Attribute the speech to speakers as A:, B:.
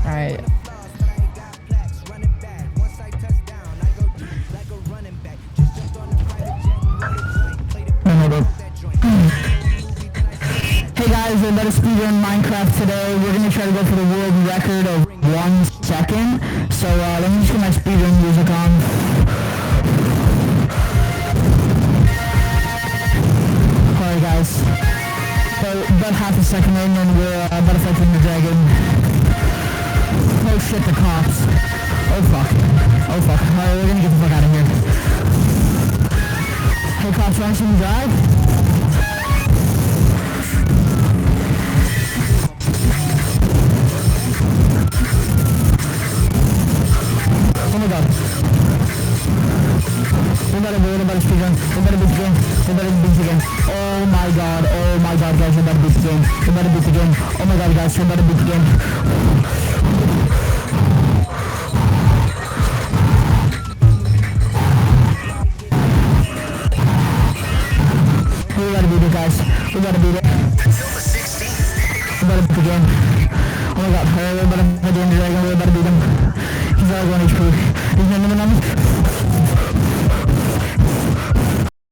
A: Alright. Hey guys, we're about to speedrun Minecraft today. We're gonna try to go for the world record of 1 second. So let me just get my speedrun music on. Alright guys. So about half a second in and we're about to fight the dragon. Oh shit, the cops. Oh fuck. Oh fuck. Alright, we're gonna get the fuck out of here. Hey cops, wanna see me drive? Oh my god. We're about to speedrun. We're about to beat the game. We're about to beat the game. Oh my god, guys, we're about to beat the game. We're about to beat the game. Oh my god, guys, we're about to beat the game. We gotta beat it, guys. We gotta beat it. We're about to beat the game. Oh my god, we're about to fight the dragon.